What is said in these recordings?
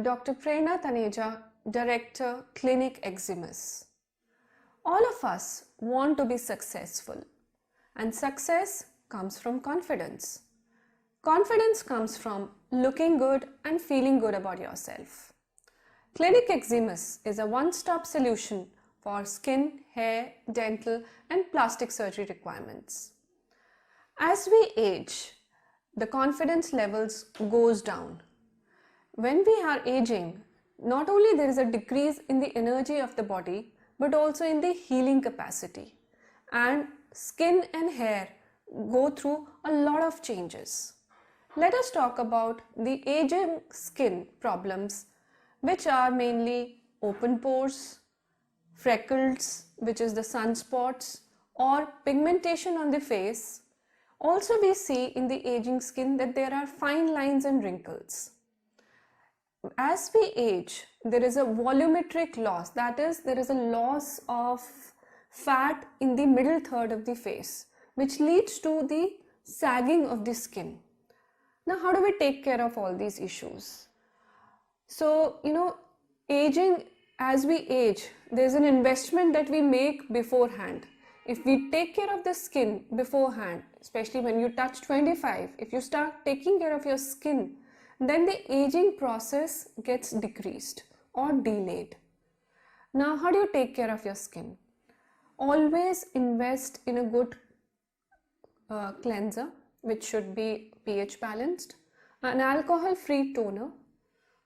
Dr. Prerna Taneja, Director, Clinic Eximus. All of us want to be successful, and success comes from confidence. Confidence comes from looking good and feeling good about yourself. Clinic Eximus is a one-stop solution for skin, hair, dental, and plastic surgery requirements. As we age, the confidence levels goes down. When we are aging, not only there is a decrease in the energy of the body, but also in the healing capacity. And skin and hair go through a lot of changes. Let us talk about the aging skin problems, which are mainly open pores, freckles, which is the sunspots, or pigmentation on the face. Also, we see in the aging skin that there are fine lines and wrinkles. As we age, there is a volumetric loss, that is, there is a loss of fat in the middle third of the face, which leads to the sagging of the skin. Now, how do we take care of all these issues? So, aging, as we age, there's an investment that we make beforehand. If we take care of the skin beforehand, especially when you touch 25, if you start taking care of your skin, then the aging process gets decreased or delayed. Now, how do you take care of your skin? Always invest in a good cleanser, which should be pH balanced, an alcohol-free toner,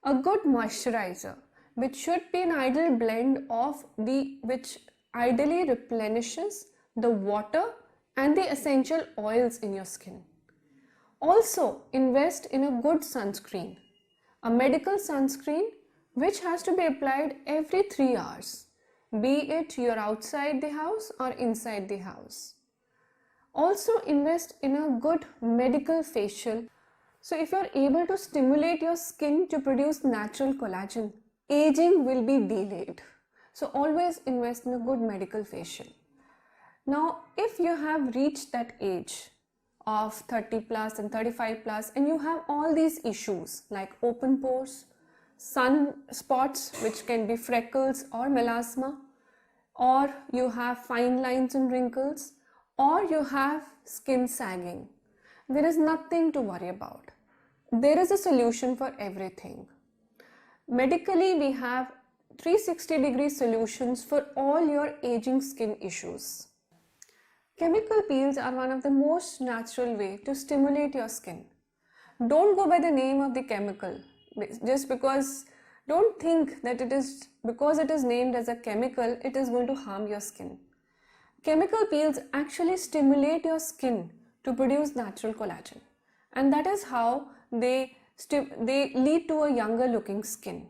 a good moisturizer, which should be an ideal blend of which ideally replenishes the water and the essential oils in your skin. Also, invest in a good sunscreen, a medical sunscreen which has to be applied every 3 hours, be it you're outside the house or inside the house. Also, invest in a good medical facial. So, if you're able to stimulate your skin to produce natural collagen, aging will be delayed. So, always invest in a good medical facial. Now, if you have reached that age of 30 plus and 35 plus and you have all these issues like open pores, sun spots, which can be freckles or melasma, or you have fine lines and wrinkles, or you have skin sagging, there is nothing to worry about. There is a solution for everything. Medically, we have 360-degree solutions for all your aging skin issues. Chemical peels are one of the most natural way to stimulate your skin. Don't go by the name of the chemical, just because don't think that because it is named as a chemical, it is going to harm your skin. Chemical peels actually stimulate your skin to produce natural collagen, and that is how they lead to a younger looking skin.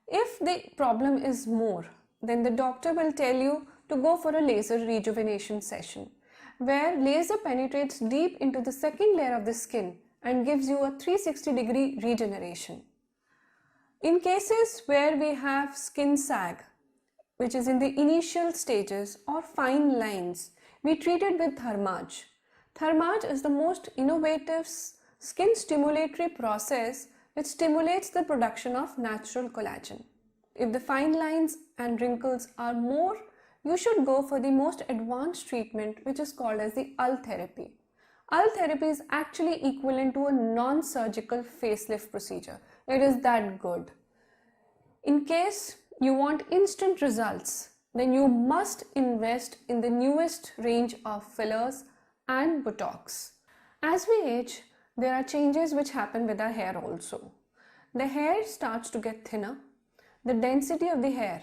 If the problem is more, then the doctor will tell you to go for a laser rejuvenation session, where laser penetrates deep into the second layer of the skin and gives you a 360-degree regeneration. In cases where we have skin sag, which is in the initial stages, or fine lines, we treat it with Thermage. Thermage is the most innovative skin stimulatory process which stimulates the production of natural collagen. If the fine lines and wrinkles are more, you should go for the most advanced treatment, which is called as the UL therapy. UL therapy is actually equivalent to a non-surgical facelift procedure. It is that good. In case you want instant results, then you must invest in the newest range of fillers and Botox. As we age, there are changes which happen with our hair also. The hair starts to get thinner, the density of the hair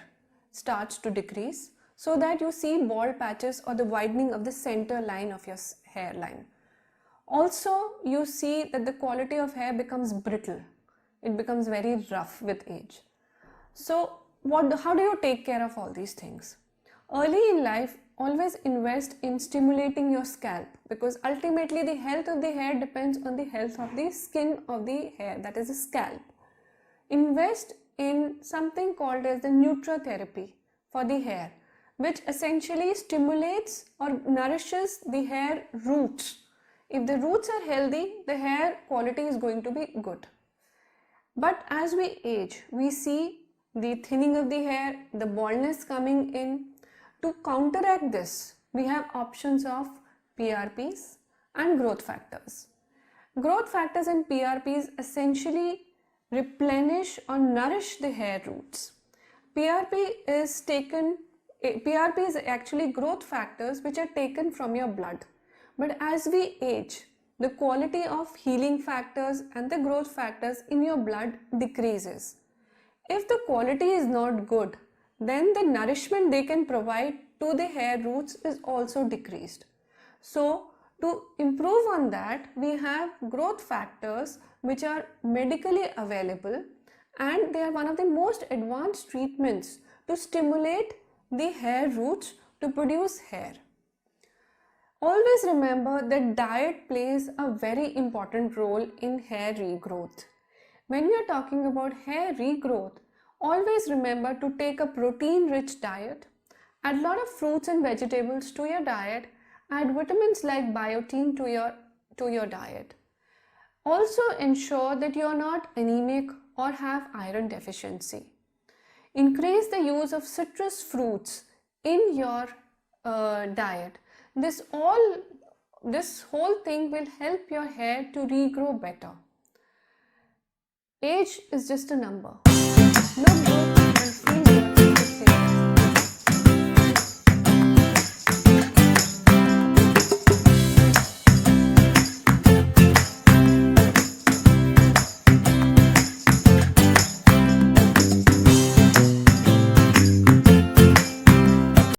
starts to decrease, so that you see bald patches or the widening of the center line of your hairline. Also, you see that the quality of hair becomes brittle. It becomes very rough with age. So, how do you take care of all these things? Early in life, always invest in stimulating your scalp, because ultimately the health of the hair depends on the health of the skin of the hair, that is the scalp. Invest in something called as the nutrotherapy for the hair, which essentially stimulates or nourishes the hair roots. If the roots are healthy, the hair quality is going to be good. But as we age, we see the thinning of the hair, the baldness coming in. To counteract this, we have options of PRPs and growth factors. Growth factors and PRPs essentially replenish or nourish the hair roots. PRP is actually growth factors which are taken from your blood. But as we age, the quality of healing factors and the growth factors in your blood decreases. If the quality is not good, then the nourishment they can provide to the hair roots is also decreased. So, to improve on that, we have growth factors which are medically available, and they are one of the most advanced treatments to stimulate the hair roots to produce hair. Always remember that diet plays a very important role in hair regrowth. When we are talking about hair regrowth, always remember to take a protein-rich diet, add a lot of fruits and vegetables to your diet, add vitamins like biotin to your diet. Also ensure that you are not anemic or have iron deficiency. Increase the use of citrus fruits in your diet. This whole thing will help your hair to regrow better. Age is just a number. Look good and feel